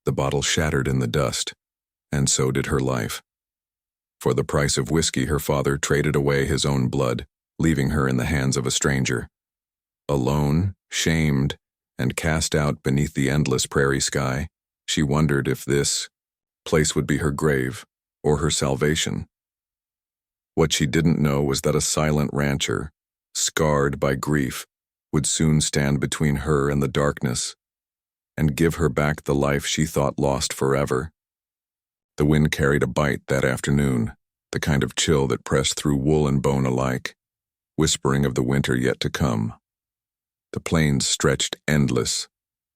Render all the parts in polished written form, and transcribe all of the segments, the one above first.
The bottle shattered in the dust, and so did her life. For the price of whiskey, her father traded away his own blood, leaving her in the hands of a stranger. Alone, shamed, and cast out beneath the endless prairie sky, she wondered if this place would be her grave or her salvation. What she didn't know was that a silent rancher, scarred by grief, would soon stand between her and the darkness and give her back the life she thought lost forever. The wind carried a bite that afternoon, the kind of chill that pressed through wool and bone alike, whispering of the winter yet to come. The plains stretched endless,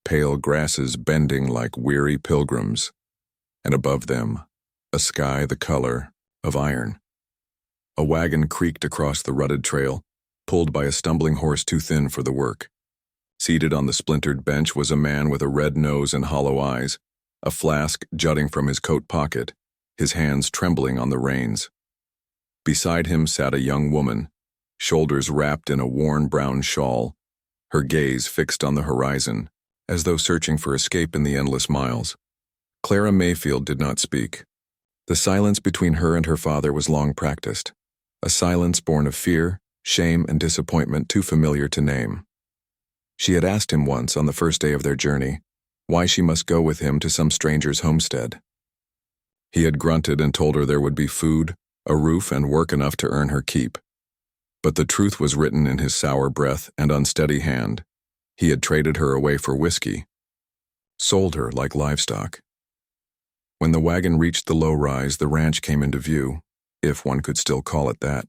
pale grasses bending like weary pilgrims, and above them, a sky the color of iron. A wagon creaked across the rutted trail, pulled by a stumbling horse too thin for the work. Seated on the splintered bench was a man with a red nose and hollow eyes, a flask jutting from his coat pocket, his hands trembling on the reins. Beside him sat a young woman, shoulders wrapped in a worn brown shawl, her gaze fixed on the horizon, as though searching for escape in the endless miles. Clara Mayfield did not speak. The silence between her and her father was long practiced, a silence born of fear, shame, and disappointment too familiar to name. She had asked him once on the first day of their journey why she must go with him to some stranger's homestead. He had grunted and told her there would be food, a roof, and work enough to earn her keep. But the truth was written in his sour breath and unsteady hand. He had traded her away for whiskey, sold her like livestock. When the wagon reached the low rise, the ranch came into view, if one could still call it that.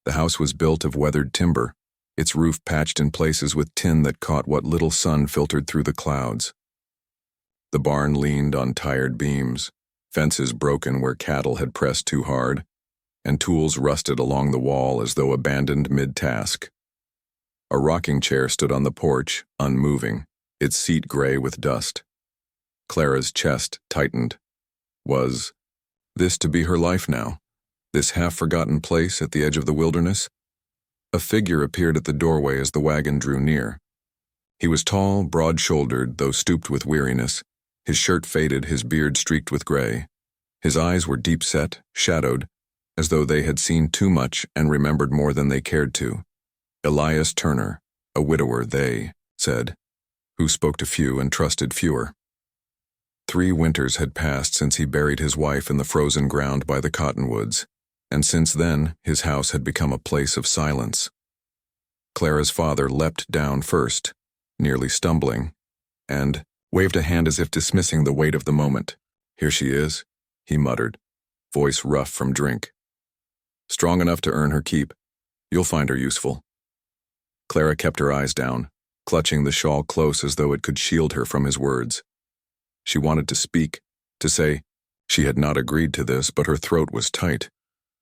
The house was built of weathered timber, its roof patched in places with tin that caught what little sun filtered through the clouds. The barn leaned on tired beams, fences broken where cattle had pressed too hard, and tools rusted along the wall as though abandoned mid-task. A rocking chair stood on the porch, unmoving, its seat gray with dust. Clara's chest tightened. Was this to be her life now? This half-forgotten place at the edge of the wilderness? A figure appeared at the doorway as the wagon drew near. He was tall, broad-shouldered, though stooped with weariness, his shirt faded, his beard streaked with gray. His eyes were deep-set, shadowed, as though they had seen too much and remembered more than they cared to. Elias Turner, a widower, they said, who spoke to few and trusted fewer. 3 winters had passed since he buried his wife in the frozen ground by the cottonwoods, and since then his house had become a place of silence. Clara's father leapt down first, nearly stumbling, and waved a hand as if dismissing the weight of the moment. "Here she is," he muttered, voice rough from drink. "Strong enough to earn her keep. You'll find her useful." Clara kept her eyes down, clutching the shawl close as though it could shield her from his words. She wanted to speak, to say she had not agreed to this, but her throat was tight,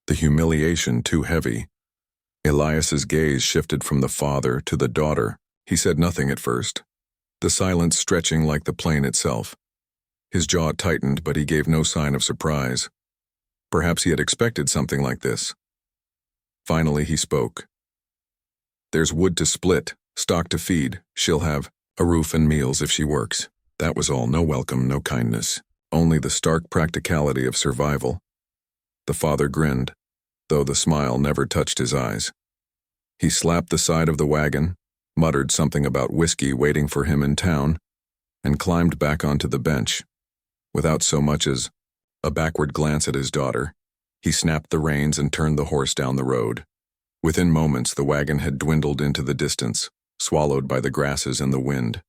the humiliation too heavy. Elias's gaze shifted from the father to the daughter. He said nothing at first, the silence stretching like the plain itself. His jaw tightened, but he gave no sign of surprise. Perhaps he had expected something like this. Finally he spoke. "There's wood to split, stock to feed. She'll have a roof and meals if she works." That was all. No welcome, no kindness. Only the stark practicality of survival. The father grinned, though the smile never touched his eyes. He slapped the side of the wagon, muttered something about whiskey waiting for him in town, and climbed back onto the bench. Without so much as a backward glance at his daughter, he snapped the reins and turned the horse down the road. Within moments, the wagon had dwindled into the distance, swallowed by the grasses and the wind.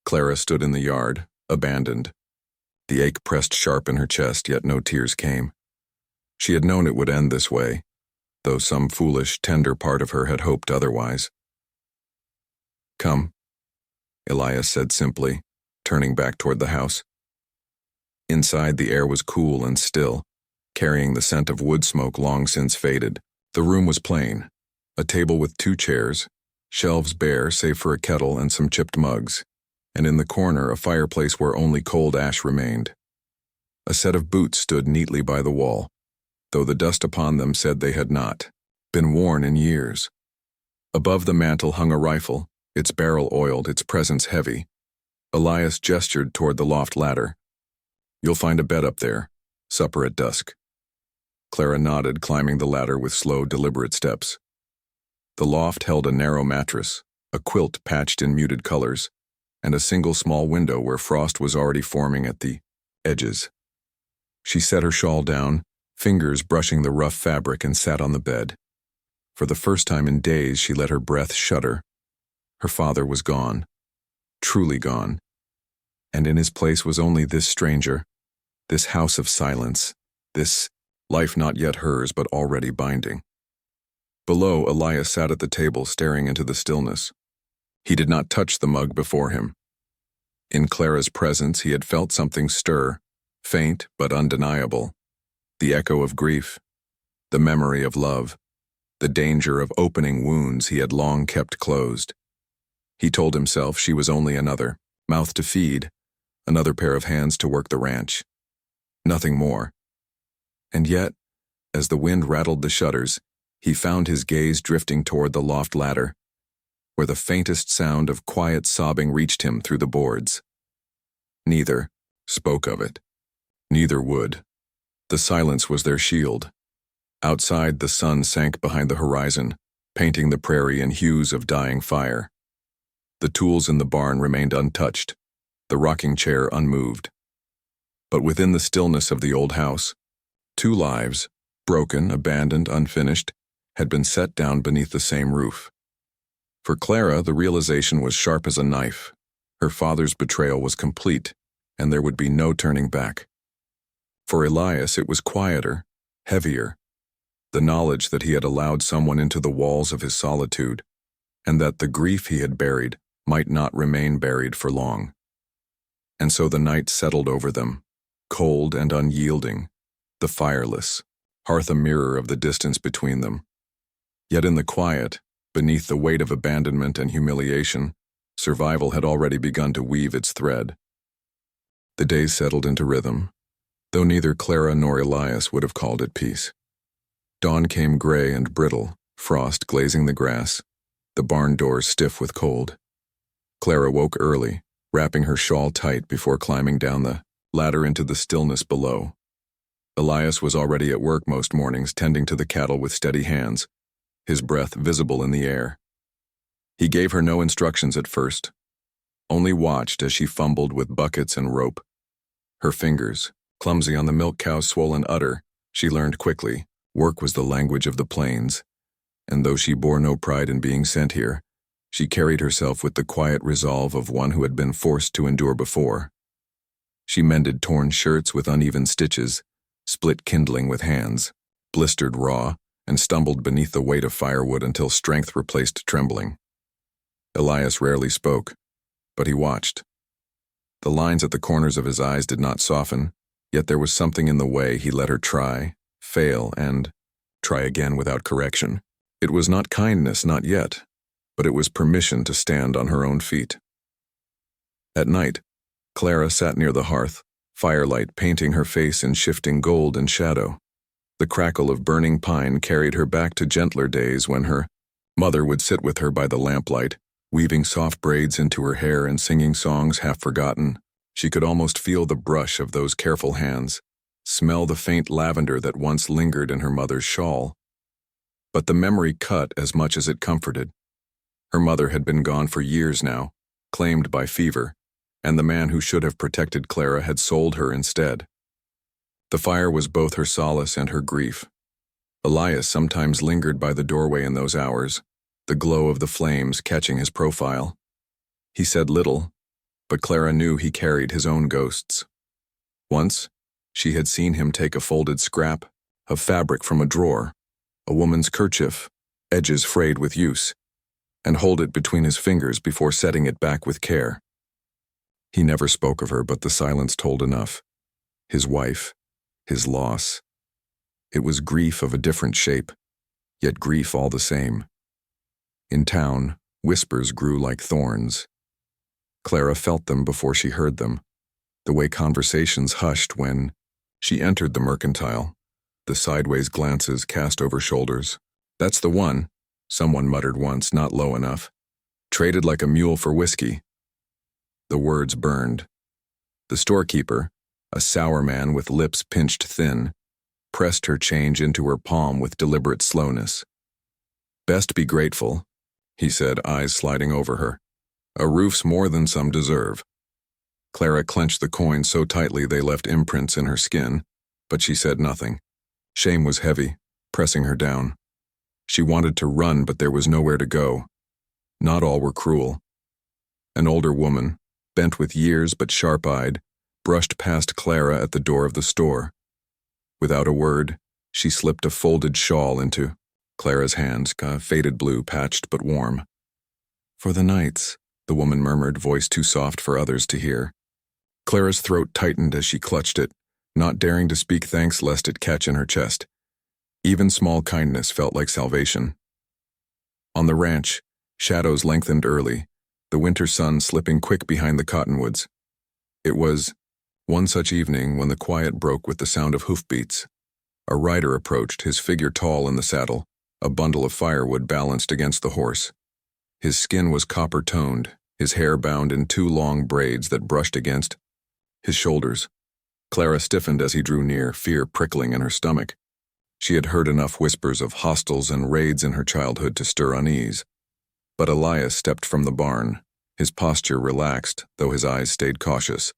Clara stood in the yard, abandoned. The ache pressed sharp in her chest, yet no tears came. She had known it would end this way, though some foolish, tender part of her had hoped otherwise. "Come," Elias said simply, turning back toward the house. Inside, the air was cool and still, carrying the scent of wood smoke long since faded. The room was plain, a table with 2 chairs, shelves bare save for a kettle and some chipped mugs, and in the corner a fireplace where only cold ash remained. A set of boots stood neatly by the wall, though the dust upon them said they had not been worn in years. Above the mantel hung a rifle, its barrel oiled, its presence heavy. Elias gestured toward the loft ladder. "You'll find a bed up there. Supper at dusk." Clara nodded, climbing the ladder with slow, deliberate steps. The loft held a narrow mattress, a quilt patched in muted colors, and a single small window where frost was already forming at the edges. She set her shawl down, fingers brushing the rough fabric, and sat on the bed. For the first time in days, she let her breath shudder. Her father was gone, truly gone, and in his place was only this stranger, this house of silence, this life not yet hers but already binding. Below, Elias sat at the table staring into the stillness. He did not touch the mug before him. In Clara's presence he had felt something stir, faint but undeniable, the echo of grief, the memory of love, the danger of opening wounds he had long kept closed. He told himself she was only another mouth to feed, another pair of hands to work the ranch. Nothing more. And yet, as the wind rattled the shutters, he found his gaze drifting toward the loft ladder, where the faintest sound of quiet sobbing reached him through the boards. Neither spoke of it. Neither would. The silence was their shield. Outside, the sun sank behind the horizon, painting the prairie in hues of dying fire. The tools in the barn remained untouched, the rocking chair unmoved. But within the stillness of the old house, two lives, broken, abandoned, unfinished, had been set down beneath the same roof. For Clara, the realization was sharp as a knife. Her father's betrayal was complete, and there would be no turning back. For Elias, it was quieter, heavier, the knowledge that he had allowed someone into the walls of his solitude, and that the grief he had buried might not remain buried for long. And so the night settled over them, cold and unyielding, the fireless, hearth a mirror of the distance between them. Yet in the quiet, beneath the weight of abandonment and humiliation, survival had already begun to weave its thread. The days settled into rhythm, though neither Clara nor Elias would have called it peace. Dawn came gray and brittle, frost glazing the grass, the barn doors stiff with cold. Clara woke early, wrapping her shawl tight before climbing down the ladder into the stillness below. Elias was already at work most mornings, tending to the cattle with steady hands, his breath visible in the air. He gave her no instructions at first, only watched as she fumbled with buckets and rope. Her fingers, clumsy on the milk cow's swollen udder, she learned quickly, work was the language of the plains, and though she bore no pride in being sent here, she carried herself with the quiet resolve of one who had been forced to endure before. She mended torn shirts with uneven stitches, split kindling with hands, blistered raw, and stumbled beneath the weight of firewood until strength replaced trembling. Elias rarely spoke, but he watched. The lines at the corners of his eyes did not soften, yet there was something in the way he let her try, fail, and try again without correction. It was not kindness, not yet, but it was permission to stand on her own feet. At night, Clara sat near the hearth, firelight painting her face in shifting gold and shadow. The crackle of burning pine carried her back to gentler days when her mother would sit with her by the lamplight, weaving soft braids into her hair and singing songs half forgotten. She could almost feel the brush of those careful hands, smell the faint lavender that once lingered in her mother's shawl. But the memory cut as much as it comforted. Her mother had been gone for years now, claimed by fever, and the man who should have protected Clara had sold her instead. The fire was both her solace and her grief. Elias sometimes lingered by the doorway in those hours, the glow of the flames catching his profile. He said little, but Clara knew he carried his own ghosts. Once, she had seen him take a folded scrap of fabric from a drawer, a woman's kerchief, edges frayed with use, and hold it between his fingers before setting it back with care. He never spoke of her, but the silence told enough. His wife, his loss. It was grief of a different shape, yet grief all the same. In town, whispers grew like thorns. Clara felt them before she heard them, the way conversations hushed when she entered the mercantile, the sideways glances cast over shoulders. "That's the one," someone muttered once, not low enough. "Traded like a mule for whiskey." The words burned. The storekeeper, a sour man with lips pinched thin, pressed her change into her palm with deliberate slowness. "Best be grateful," he said, eyes sliding over her. "A roof's more than some deserve." Clara clenched the coin so tightly they left imprints in her skin, but she said nothing. Shame was heavy, pressing her down. She wanted to run, but there was nowhere to go. Not all were cruel. An older woman, bent with years but sharp-eyed, brushed past Clara at the door of the store. Without a word, she slipped a folded shawl into Clara's hands, faded blue, patched but warm. "For the nights," the woman murmured, voice too soft for others to hear. Clara's throat tightened as she clutched it, not daring to speak thanks lest it catch in her chest. Even small kindness felt like salvation. On the ranch, shadows lengthened early, the winter sun slipping quick behind the cottonwoods. It was one such evening when the quiet broke with the sound of hoofbeats. A rider approached, his figure tall in the saddle, a bundle of firewood balanced against the horse. His skin was copper-toned, his hair bound in two long braids that brushed against his shoulders. Clara stiffened as he drew near, fear prickling in her stomach. She had heard enough whispers of hostels and raids in her childhood to stir unease. But Elias stepped from the barn, his posture relaxed, though his eyes stayed cautious.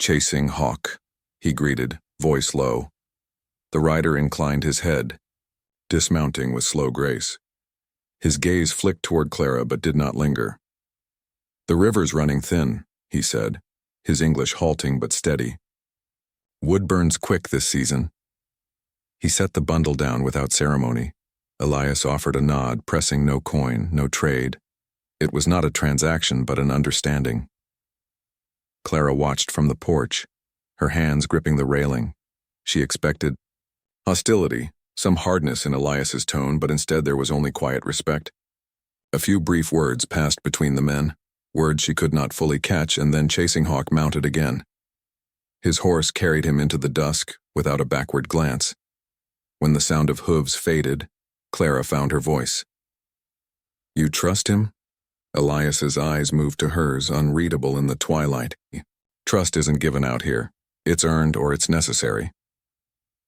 "Chasing Hawk," he greeted, voice low. The rider inclined his head, dismounting with slow grace. His gaze flicked toward Clara but did not linger. "The river's running thin," he said, his English halting but steady. "Wood burns quick this season." He set the bundle down without ceremony. Elias offered a nod, pressing no coin, no trade. It was not a transaction but an understanding. Clara watched from the porch, her hands gripping the railing. She expected hostility, some hardness in Elias's tone, but instead there was only quiet respect. A few brief words passed between the men, words she could not fully catch, and then Chasing Hawk mounted again. His horse carried him into the dusk without a backward glance. When the sound of hooves faded, Clara found her voice. "You trust him?" Elias's eyes moved to hers, unreadable in the twilight. "Trust isn't given out here. It's earned or it's necessary."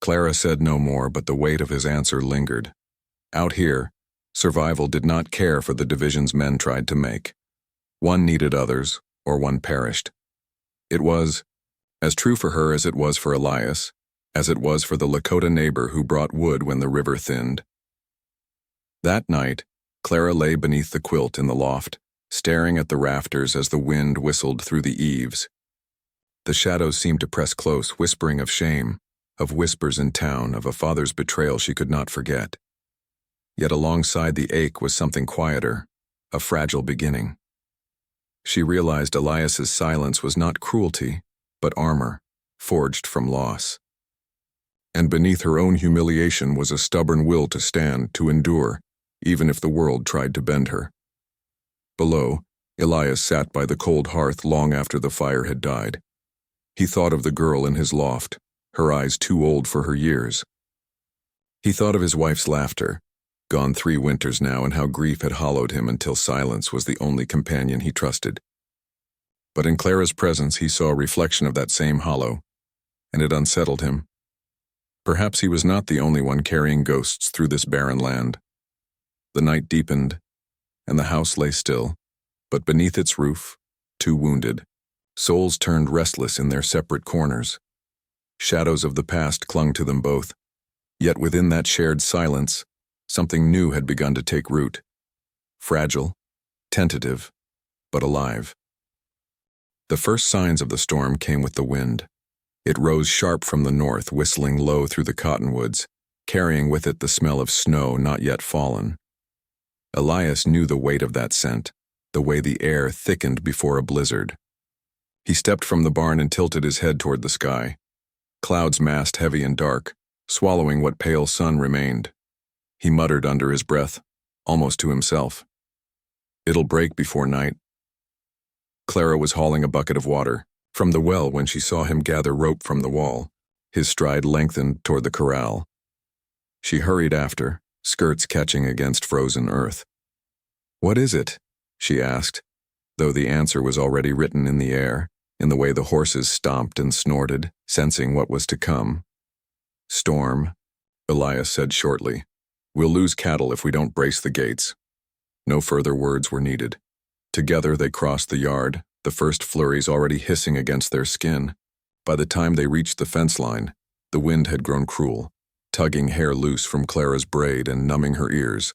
Clara said no more, but the weight of his answer lingered. Out here, survival did not care for the divisions men tried to make. One needed others, or one perished. It was as true for her as it was for Elias, as it was for the Lakota neighbor who brought wood when the river thinned. That night, Clara lay beneath the quilt in the loft, staring at the rafters as the wind whistled through the eaves. The shadows seemed to press close, whispering of shame, of whispers in town, of a father's betrayal she could not forget. Yet alongside the ache was something quieter, a fragile beginning. She realized Elias's silence was not cruelty, but armor, forged from loss. And beneath her own humiliation was a stubborn will to stand, to endure, even if the world tried to bend her. Below, Elias sat by the cold hearth long after the fire had died. He thought of the girl in his loft, her eyes too old for her years. He thought of his wife's laughter, gone 3 winters now, and how grief had hollowed him until silence was the only companion he trusted. But in Clara's presence he saw a reflection of that same hollow, and it unsettled him. Perhaps he was not the only one carrying ghosts through this barren land. The night deepened, and the house lay still, but beneath its roof, 2 wounded, souls turned restless in their separate corners. Shadows of the past clung to them both, yet within that shared silence, something new had begun to take root. Fragile, tentative, but alive. The first signs of the storm came with the wind. It rose sharp from the north, whistling low through the cottonwoods, carrying with it the smell of snow not yet fallen. Elias knew the weight of that scent, the way the air thickened before a blizzard. He stepped from the barn and tilted his head toward the sky. Clouds massed heavy and dark, swallowing what pale sun remained. He muttered under his breath, almost to himself. "It'll break before night." Clara was hauling a bucket of water from the well when she saw him gather rope from the wall. His stride lengthened toward the corral. She hurried after, skirts catching against frozen earth. "What is it?" she asked. though the answer was already written in the air, in the way the horses stomped and snorted, sensing what was to come. "Storm," Elias said shortly. "We'll lose cattle if we don't brace the gates." No further words were needed. Together they crossed the yard, the first flurries already hissing against their skin. By the time they reached the fence line, the wind had grown cruel, tugging hair loose from Clara's braid and numbing her ears.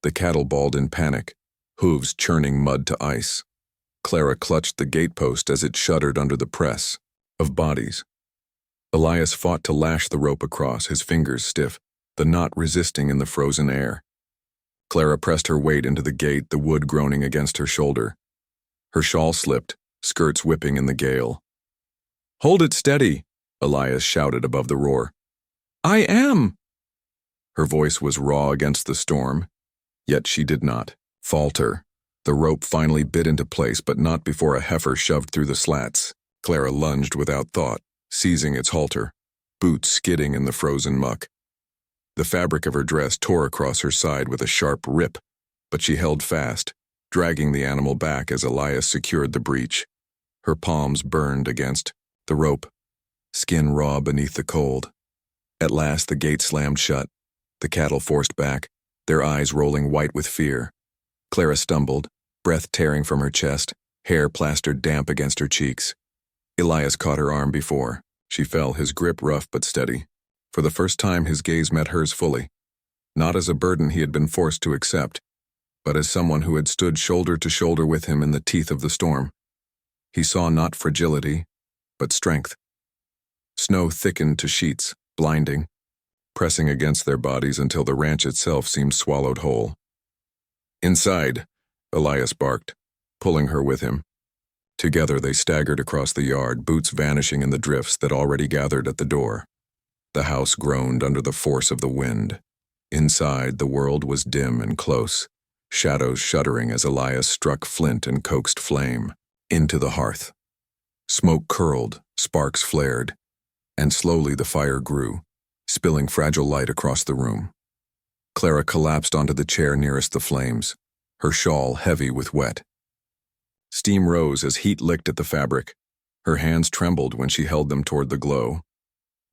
The cattle bawled in panic, hooves churning mud to ice. Clara clutched the gatepost as it shuddered under the press of bodies. Elias fought to lash the rope across, his fingers stiff, the knot resisting in the frozen air. Clara pressed her weight into the gate, the wood groaning against her shoulder. Her shawl slipped, skirts whipping in the gale. "Hold it steady," Elias shouted above the roar. "I am!" Her voice was raw against the storm, yet she did not falter. The rope finally bit into place, but not before a heifer shoved through the slats. Clara lunged without thought, seizing its halter, boots skidding in the frozen muck. The fabric of her dress tore across her side with a sharp rip, but she held fast, dragging the animal back as Elias secured the breech. Her palms burned against the rope, skin raw beneath the cold. At last the gate slammed shut, the cattle forced back, their eyes rolling white with fear. Clara stumbled, breath tearing from her chest, hair plastered damp against her cheeks. Elias caught her arm before. She fell, his grip rough but steady. For the first time his gaze met hers fully, not as a burden he had been forced to accept, but as someone who had stood shoulder to shoulder with him in the teeth of the storm. He saw not fragility, but strength. Snow thickened to sheets, blinding, pressing against their bodies until the ranch itself seemed swallowed whole. "Inside," Elias barked, pulling her with him. Together they staggered across the yard, boots vanishing in the drifts that already gathered at the door. The house groaned under the force of the wind. Inside, the world was dim and close, shadows shuddering as Elias struck flint and coaxed flame into the hearth. Smoke curled, sparks flared, and slowly the fire grew, spilling fragile light across the room. Clara collapsed onto the chair nearest the flames, her shawl heavy with wet. Steam rose as heat licked at the fabric. Her hands trembled when she held them toward the glow.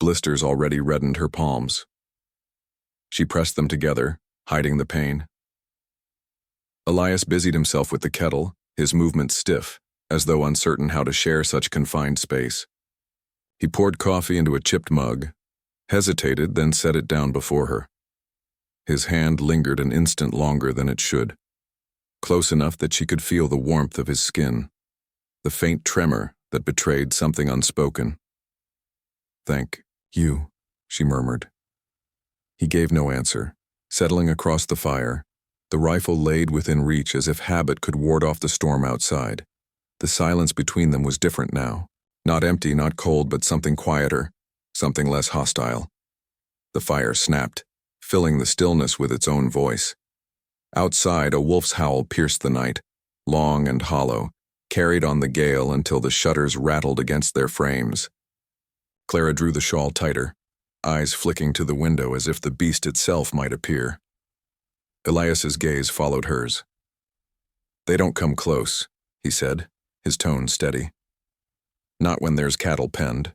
Blisters already reddened her palms. She pressed them together, hiding the pain. Elias busied himself with the kettle, his movements stiff, as though uncertain how to share such confined space. He poured coffee into a chipped mug, hesitated, then set it down before her. His hand lingered an instant longer than it should, close enough that she could feel the warmth of his skin, the faint tremor that betrayed something unspoken. "Thank you," she murmured. He gave no answer, settling across the fire, the rifle laid within reach as if habit could ward off the storm outside. The silence between them was different now, not empty, not cold, but something quieter, something less hostile. The fire snapped, filling the stillness with its own voice. Outside, a wolf's howl pierced the night, long and hollow, carried on the gale until the shutters rattled against their frames. Clara drew the shawl tighter, eyes flicking to the window as if the beast itself might appear. Elias's gaze followed hers. "They don't come close," he said, his tone steady. "Not when there's cattle penned."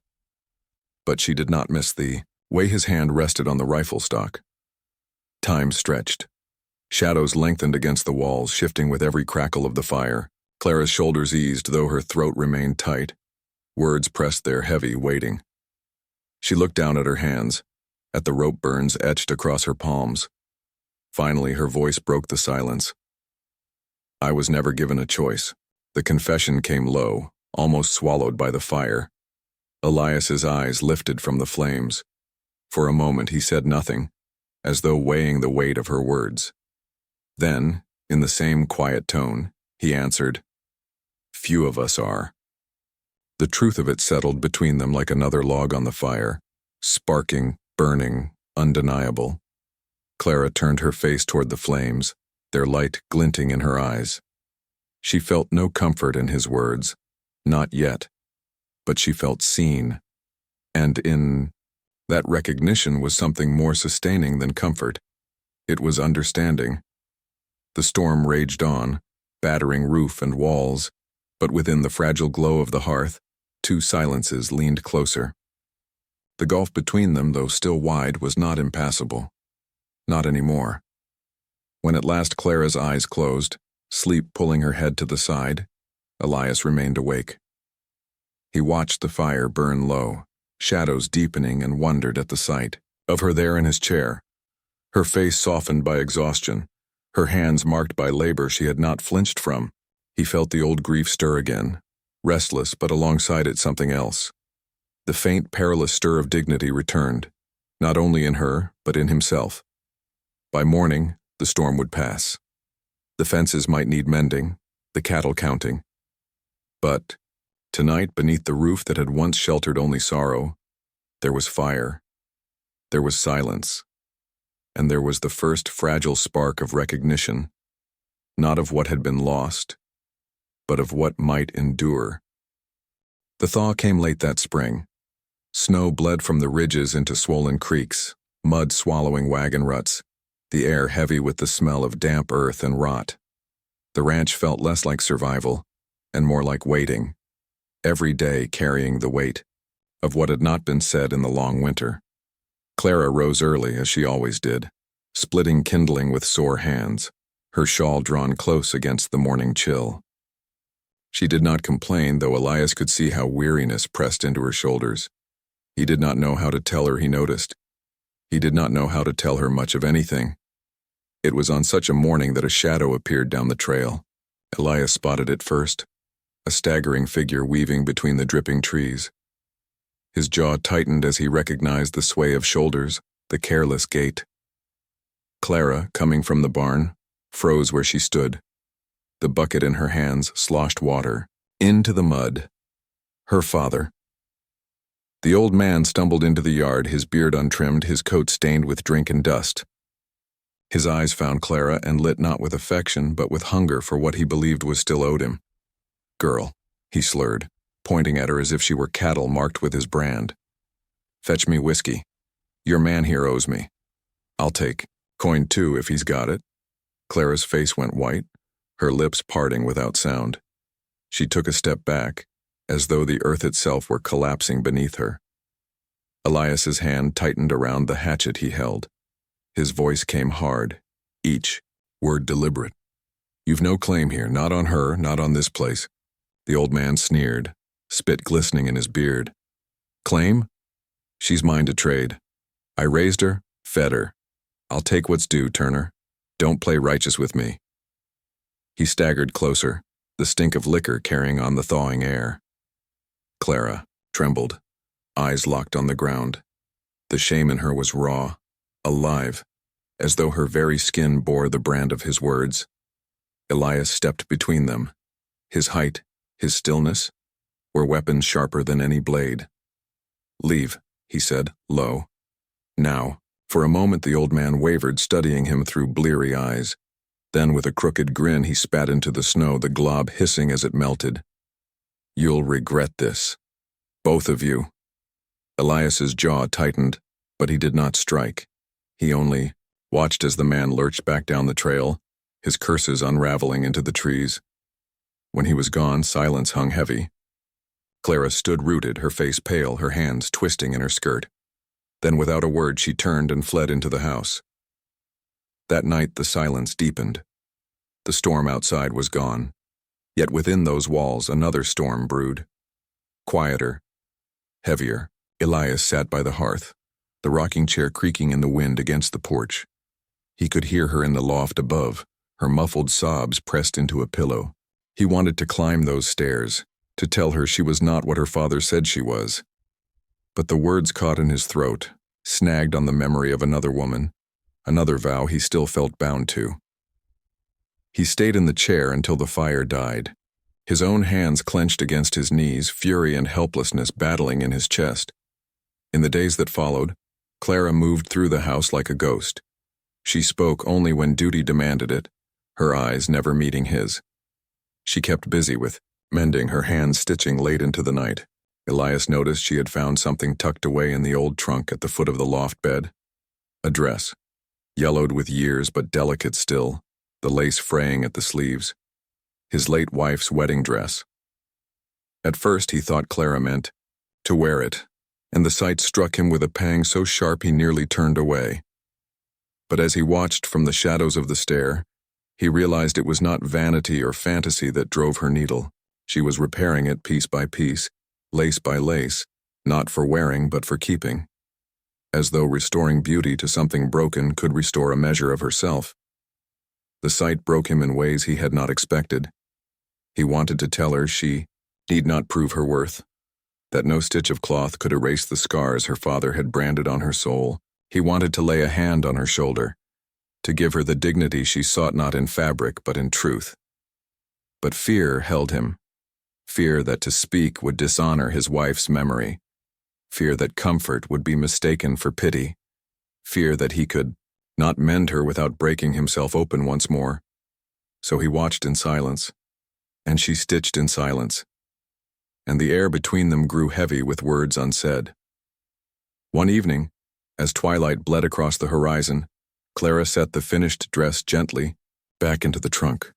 But she did not miss the way his hand rested on the rifle stock. Time stretched. Shadows lengthened against the walls, shifting with every crackle of the fire. Clara's shoulders eased, though her throat remained tight. Words pressed there heavy, waiting. She looked down at her hands, at the rope burns etched across her palms. Finally, her voice broke the silence. "I was never given a choice." The confession came low, almost swallowed by the fire. Elias's eyes lifted from the flames. For a moment he said nothing, as though weighing the weight of her words. Then, in the same quiet tone, he answered, "Few of us are." The truth of it settled between them like another log on the fire, sparking, burning, undeniable. Clara turned her face toward the flames, their light glinting in her eyes. She felt no comfort in his words, not yet, but she felt seen, and in that recognition was something more sustaining than comfort. It was understanding. The storm raged on, battering roof and walls, but within the fragile glow of the hearth, two silences leaned closer. The gulf between them, though still wide, was not impassable. Not anymore. When at last Clara's eyes closed, sleep pulling her head to the side, Elias remained awake. He watched the fire burn low, shadows deepening, and wondered at the sight of her there in his chair, her face softened by exhaustion, her hands marked by labor she had not flinched from. He felt the old grief stir again, restless, but alongside it something else. The faint, perilous stir of dignity returned, not only in her, but in himself. By morning, the storm would pass. The fences might need mending, the cattle counting. But tonight, beneath the roof that had once sheltered only sorrow, there was fire. There was silence. And there was the first fragile spark of recognition, not of what had been lost, but of what might endure. The thaw came late that spring. Snow bled from the ridges into swollen creeks, mud swallowing wagon ruts, the air heavy with the smell of damp earth and rot. The ranch felt less like survival, and more like waiting, every day carrying the weight of what had not been said in the long winter. Clara rose early, as she always did, splitting kindling with sore hands, her shawl drawn close against the morning chill. She did not complain, though Elias could see how weariness pressed into her shoulders. He did not know how to tell her he noticed. He did not know how to tell her much of anything. It was on such a morning that a shadow appeared down the trail. Elias spotted it first, a staggering figure weaving between the dripping trees. His jaw tightened as he recognized the sway of shoulders, the careless gait. Clara, coming from the barn, froze where she stood. The bucket in her hands sloshed water into the mud. Her father. The old man stumbled into the yard, his beard untrimmed, his coat stained with drink and dust. His eyes found Clara and lit not with affection, but with hunger for what he believed was still owed him. "Girl," he slurred, pointing at her as if she were cattle marked with his brand. "Fetch me whiskey. Your man here owes me. I'll take coin too if he's got it." Clara's face went white, her lips parting without sound. She took a step back, as though the earth itself were collapsing beneath her. Elias's hand tightened around the hatchet he held. His voice came hard, each word deliberate. "You've no claim here, not on her, not on this place." The old man sneered, spit glistening in his beard. "Claim? She's mine to trade. I raised her, fed her. I'll take what's due, Turner. Don't play righteous with me." He staggered closer, the stink of liquor carrying on the thawing air. Clara trembled, eyes locked on the ground. The shame in her was raw, alive, as though her very skin bore the brand of his words. Elias stepped between them. His height, his stillness, were weapons sharper than any blade. "Leave," he said, low. "Now." For a moment the old man wavered, studying him through bleary eyes. Then with a crooked grin he spat into the snow, the glob hissing as it melted. "You'll regret this. Both of you." Elias's jaw tightened, but he did not strike. He only watched as the man lurched back down the trail, his curses unraveling into the trees. When he was gone, silence hung heavy. Clara stood rooted, her face pale, her hands twisting in her skirt. Then without a word she turned and fled into the house. That night the silence deepened. The storm outside was gone. Yet within those walls another storm brewed. Quieter, heavier. Elias sat by the hearth, the rocking chair creaking in the wind against the porch. He could hear her in the loft above, her muffled sobs pressed into a pillow. He wanted to climb those stairs, to tell her she was not what her father said she was. But the words caught in his throat, snagged on the memory of another woman, another vow he still felt bound to. He stayed in the chair until the fire died, his own hands clenched against his knees, fury and helplessness battling in his chest. In the days that followed, Clara moved through the house like a ghost. She spoke only when duty demanded it, her eyes never meeting his. She kept busy with mending, her hands stitching late into the night. Elias noticed she had found something tucked away in the old trunk at the foot of the loft bed. A dress, yellowed with years but delicate still, the lace fraying at the sleeves. his late wife's wedding dress. At first he thought Clara meant to wear it, and the sight struck him with a pang so sharp he nearly turned away. But as he watched from the shadows of the stair, he realized it was not vanity or fantasy that drove her needle. She was repairing it piece by piece, lace by lace, not for wearing but for keeping. As though restoring beauty to something broken could restore a measure of herself. The sight broke him in ways he had not expected. He wanted to tell her she need not prove her worth, that no stitch of cloth could erase the scars her father had branded on her soul. He wanted to lay a hand on her shoulder, to give her the dignity she sought not in fabric but in truth. But fear held him, fear that to speak would dishonor his wife's memory, fear that comfort would be mistaken for pity, fear that he could not mend her without breaking himself open once more. So he watched in silence, and she stitched in silence, and the air between them grew heavy with words unsaid. One evening, as twilight bled across the horizon, Clara set the finished dress gently back into the trunk.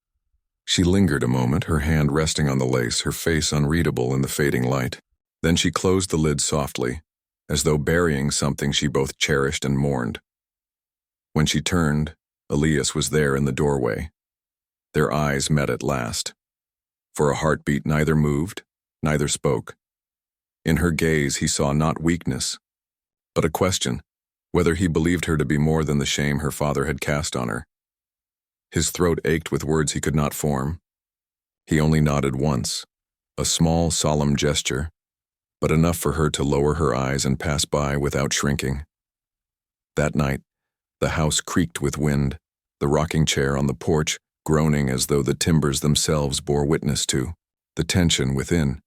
She lingered a moment, her hand resting on the lace, her face unreadable in the fading light. Then she closed the lid softly, as though burying something she both cherished and mourned. When she turned, Elias was there in the doorway. Their eyes met at last. For a heartbeat neither moved, neither spoke. In her gaze he saw not weakness, but a question, whether he believed her to be more than the shame her father had cast on her. His throat ached with words he could not form. He only nodded once, a small, solemn gesture, but enough for her to lower her eyes and pass by without shrinking. That night, the house creaked with wind, the rocking chair on the porch groaning as though the timbers themselves bore witness to the tension within.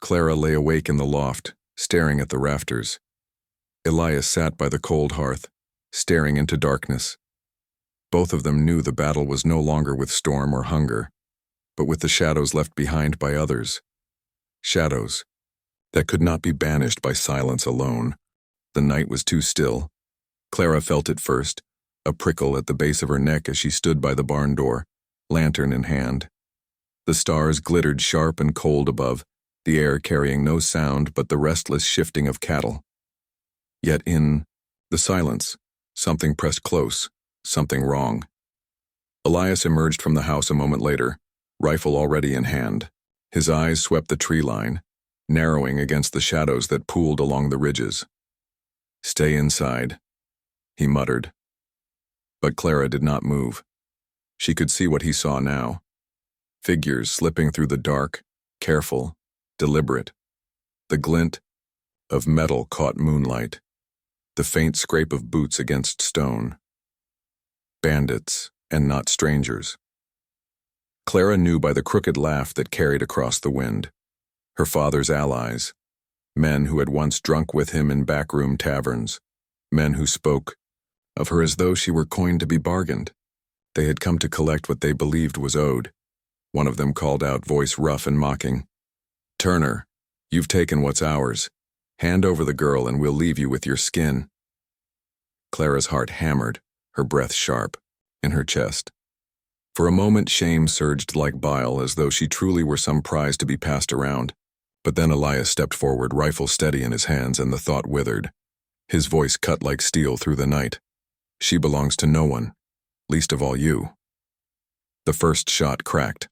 Clara lay awake in the loft, staring at the rafters. Elias sat by the cold hearth, staring into darkness. Both of them knew the battle was no longer with storm or hunger, but with the shadows left behind by others. Shadows that could not be banished by silence alone. The night was too still. Clara felt it first, a prickle at the base of her neck as she stood by the barn door, lantern in hand. The stars glittered sharp and cold above, the air carrying no sound but the restless shifting of cattle. Yet in the silence, something pressed close, something wrong. Elias emerged from the house a moment later, rifle already in hand. His eyes swept the tree line, narrowing against the shadows that pooled along the ridges. "Stay inside," he muttered. But Clara did not move. She could see what he saw now. Figures slipping through the dark, careful, deliberate. The glint of metal caught moonlight, the faint scrape of boots against stone. Bandits, and not strangers. Clara knew by the crooked laugh that carried across the wind. Her father's allies, men who had once drunk with him in backroom taverns, men who spoke of her as though she were coin to be bargained. They had come to collect what they believed was owed. One of them called out, voice rough and mocking, "Turner, you've taken what's ours. Hand over the girl and we'll leave you with your skin." Clara's heart hammered, her breath sharp, in her chest. For a moment shame surged like bile, as though she truly were some prize to be passed around. But then Elias stepped forward, rifle steady in his hands, and the thought withered. His voice cut like steel through the night. "She belongs to no one, least of all you." The first shot cracked.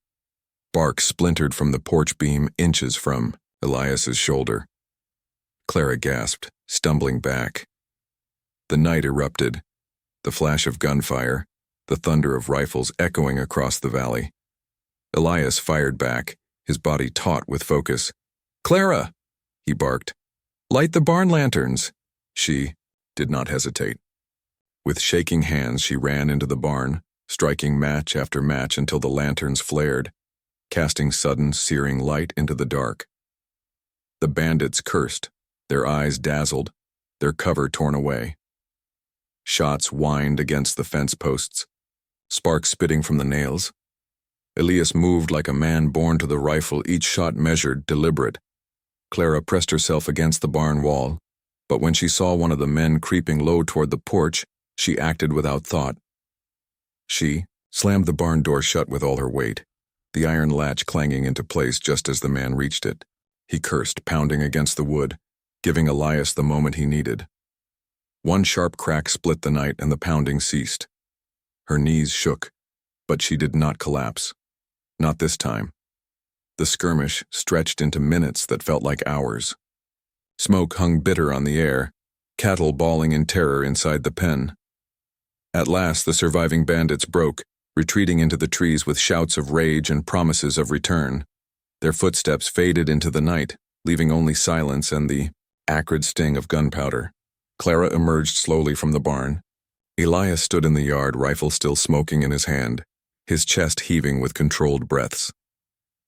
Bark splintered from the porch beam inches from Elias's shoulder. Clara gasped, stumbling back. The night erupted, the flash of gunfire, the thunder of rifles echoing across the valley. Elias fired back, his body taut with focus. "Clara!" he barked. "Light the barn lanterns!" She did not hesitate. With shaking hands she ran into the barn, striking match after match until the lanterns flared, casting sudden, searing light into the dark. The bandits cursed, their eyes dazzled, their cover torn away. Shots whined against the fence posts, sparks spitting from the nails. Elias moved like a man born to the rifle, each shot measured, deliberate. Clara pressed herself against the barn wall, but when she saw one of the men creeping low toward the porch, she acted without thought. She slammed the barn door shut with all her weight, the iron latch clanging into place just as the man reached it. He cursed, pounding against the wood, giving Elias the moment he needed. One sharp crack split the night and the pounding ceased. Her knees shook, but she did not collapse. Not this time. The skirmish stretched into minutes that felt like hours. Smoke hung bitter on the air, cattle bawling in terror inside the pen. At last, the surviving bandits broke, retreating into the trees with shouts of rage and promises of return. Their footsteps faded into the night, leaving only silence and the acrid sting of gunpowder. Clara emerged slowly from the barn. Elias stood in the yard, rifle still smoking in his hand, his chest heaving with controlled breaths.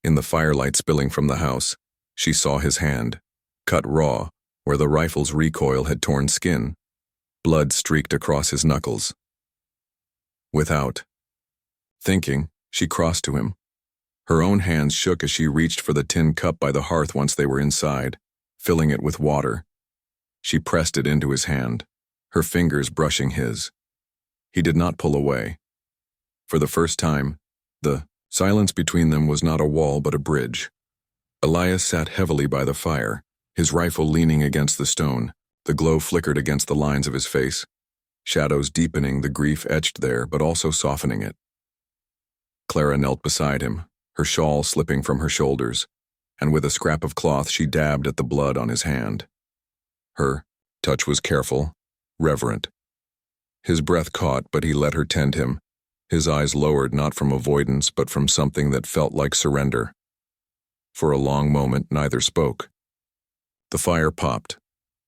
In the firelight spilling from the house, she saw his hand, cut raw, where the rifle's recoil had torn skin. Blood streaked across his knuckles. Without thinking, she crossed to him. Her own hands shook as she reached for the tin cup by the hearth once they were inside, filling it with water. She pressed it into his hand, her fingers brushing his. He did not pull away. For the first time, the silence between them was not a wall but a bridge. Elias sat heavily by the fire, his rifle leaning against the stone. The glow flickered against the lines of his face, shadows deepening the grief etched there but also softening it. Clara knelt beside him, her shawl slipping from her shoulders, and with a scrap of cloth she dabbed at the blood on his hand. Her touch was careful, reverent. His breath caught, but he let her tend him, his eyes lowered not from avoidance but from something that felt like surrender. For a long moment neither spoke. The fire popped,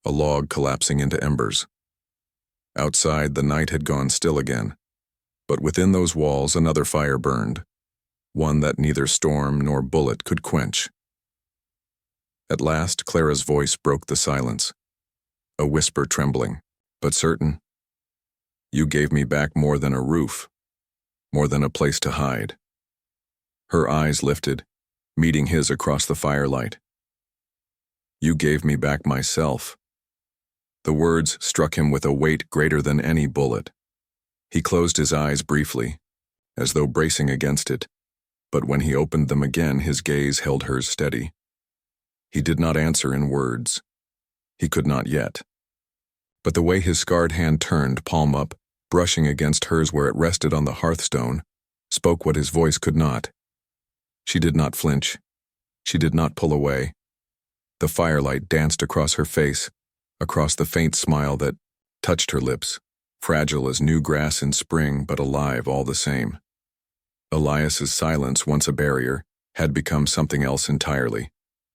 a log collapsing into embers. Outside, the night had gone still again, but within those walls another fire burned, one that neither storm nor bullet could quench. At last, Clara's voice broke the silence, a whisper trembling, but certain. "You gave me back more than a roof, more than a place to hide." Her eyes lifted, meeting his across the firelight. "You gave me back myself." The words struck him with a weight greater than any bullet. He closed his eyes briefly, as though bracing against it, but when he opened them again, his gaze held hers steady. He did not answer in words. He could not yet. But the way his scarred hand turned, palm up, brushing against hers where it rested on the hearthstone, spoke what his voice could not. She did not flinch. She did not pull away. The firelight danced across her face, across the faint smile that touched her lips, fragile as new grass in spring but alive all the same. Elias's silence, once a barrier, had become something else entirely.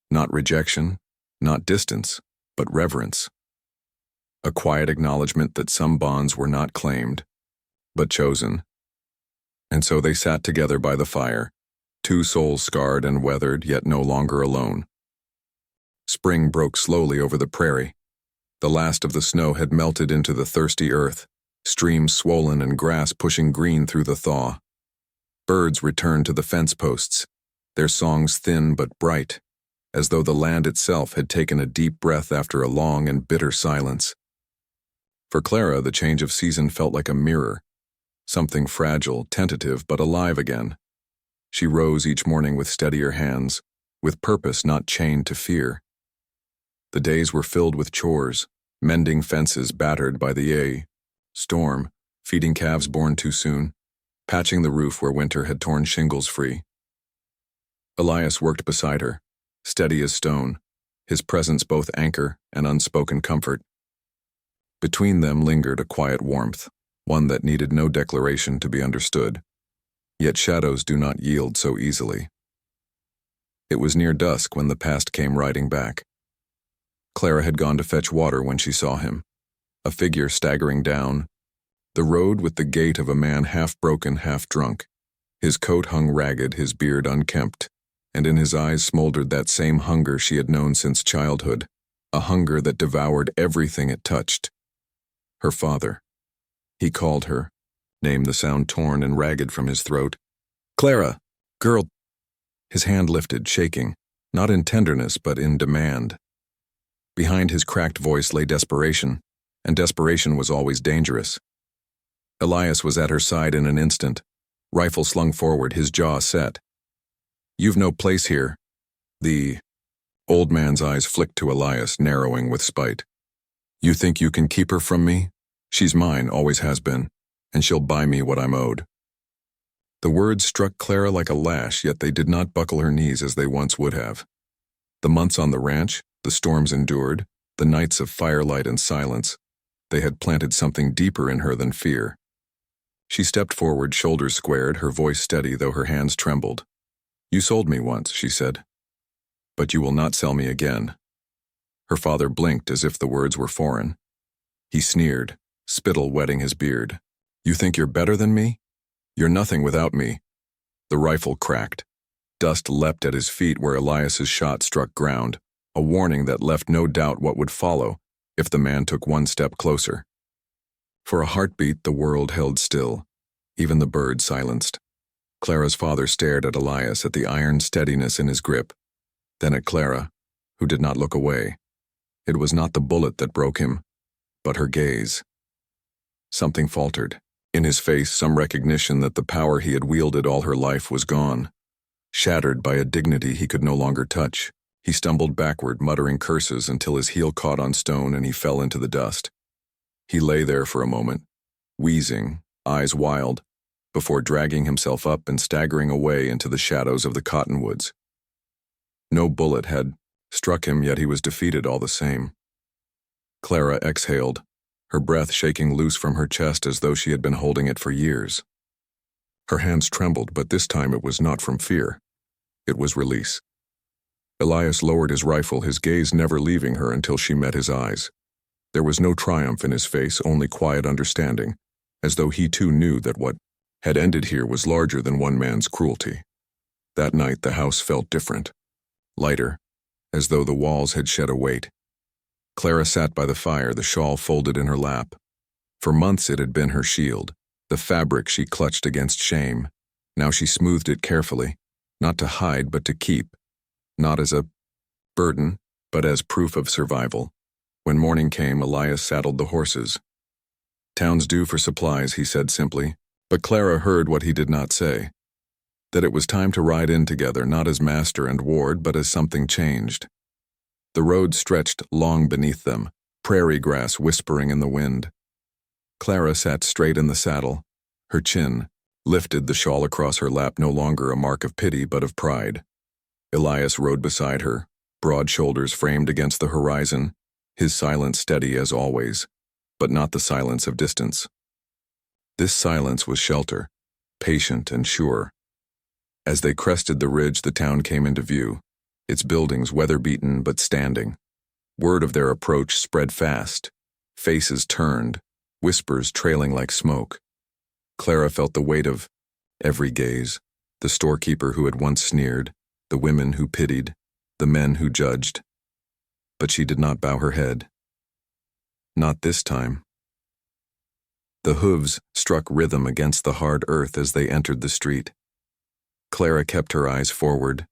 Not rejection, not distance, but reverence. A quiet acknowledgement that some bonds were not claimed, but chosen. And so they sat together by the fire, two souls scarred and weathered, yet no longer alone. Spring broke slowly over the prairie. The last of the snow had melted into the thirsty earth, streams swollen and grass pushing green through the thaw. Birds returned to the fence posts, their songs thin but bright, as though the land itself had taken a deep breath after a long and bitter silence. For Clara, the change of season felt like a mirror, something fragile, tentative, but alive again. She rose each morning with steadier hands, with purpose not chained to fear. The days were filled with chores, mending fences battered by the storm, feeding calves born too soon, patching the roof where winter had torn shingles free. Elias worked beside her, steady as stone, his presence both anchor and unspoken comfort. Between them lingered a quiet warmth, one that needed no declaration to be understood. Yet shadows do not yield so easily. It was near dusk when the past came riding back. Clara had gone to fetch water when she saw him, a figure staggering down the road with the gait of a man half broken, half drunk. His coat hung ragged, his beard unkempt, and in his eyes smoldered that same hunger she had known since childhood, a hunger that devoured everything it touched. Her father. He called her, name the sound torn and ragged from his throat. "Clara, girl." His hand lifted, shaking, not in tenderness but in demand. Behind his cracked voice lay desperation, and desperation was always dangerous. Elias was at her side in an instant, rifle slung forward, his jaw set. You've no place here. The old man's eyes flicked to Elias, narrowing with spite. You think you can keep her from me? She's mine, always has been, and she'll buy me what I'm owed. The words struck Clara like a lash, yet they did not buckle her knees as they once would have. The months on the ranch, the storms endured, the nights of firelight and silence, they had planted something deeper in her than fear. She stepped forward, shoulders squared, her voice steady though her hands trembled. You sold me once, she said. But you will not sell me again. Her father blinked as if the words were foreign. He sneered, spittle wetting his beard. You think you're better than me? You're nothing without me. The rifle cracked. Dust leapt at his feet where Elias's shot struck ground, a warning that left no doubt what would follow if the man took one step closer. For a heartbeat, the world held still, even the birds silenced. Clara's father stared at Elias, at the iron steadiness in his grip, then at Clara, who did not look away. It was not the bullet that broke him, but her gaze. Something faltered. In his face, some recognition that the power he had wielded all her life was gone. Shattered by a dignity he could no longer touch, he stumbled backward, muttering curses until his heel caught on stone and he fell into the dust. He lay there for a moment, wheezing, eyes wild, before dragging himself up and staggering away into the shadows of the cottonwoods. No bullet had struck him, yet he was defeated all the same. Clara exhaled, her breath shaking loose from her chest as though she had been holding it for years. Her hands trembled, but this time it was not from fear. It was release. Elias lowered his rifle, his gaze never leaving her until she met his eyes. There was no triumph in his face, only quiet understanding, as though he too knew that what had ended here was larger than one man's cruelty. That night the house felt different, lighter, as though the walls had shed a weight. Clara sat by the fire, the shawl folded in her lap. For months it had been her shield, the fabric she clutched against shame. Now she smoothed it carefully, not to hide but to keep, not as a burden, but as proof of survival. When morning came, Elias saddled the horses. Town's due for supplies, he said simply, but Clara heard what he did not say. That it was time to ride in together, not as master and ward, but as something changed. The road stretched long beneath them, prairie grass whispering in the wind. Clara sat straight in the saddle, her chin lifted, the shawl across her lap no longer a mark of pity but of pride. Elias rode beside her, broad shoulders framed against the horizon, his silence steady as always, but not the silence of distance. This silence was shelter, patient and sure. As they crested the ridge, the town came into view, its buildings weather-beaten but standing. Word of their approach spread fast, faces turned, whispers trailing like smoke. Clara felt the weight of every gaze, the storekeeper who had once sneered, the women who pitied, the men who judged. But she did not bow her head. Not this time. The hooves struck rhythm against the hard earth as they entered the street. Clara kept her eyes forward,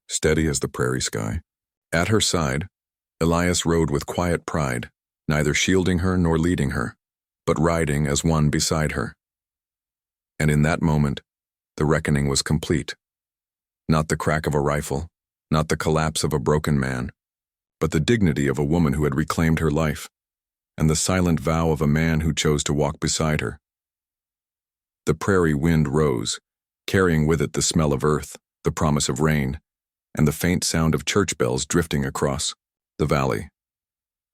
steady as the prairie sky. At her side, Elias rode with quiet pride, neither shielding her nor leading her, but riding as one beside her. And in that moment, the reckoning was complete. Not the crack of a rifle, not the collapse of a broken man, but the dignity of a woman who had reclaimed her life, and the silent vow of a man who chose to walk beside her. The prairie wind rose, carrying with it the smell of earth, the promise of rain, and the faint sound of church bells drifting across the valley.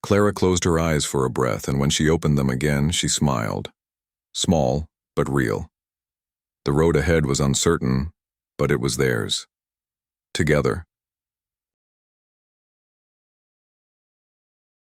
Clara closed her eyes for a breath, and when she opened them again, she smiled. Small, but real. The road ahead was uncertain, but it was theirs. Together,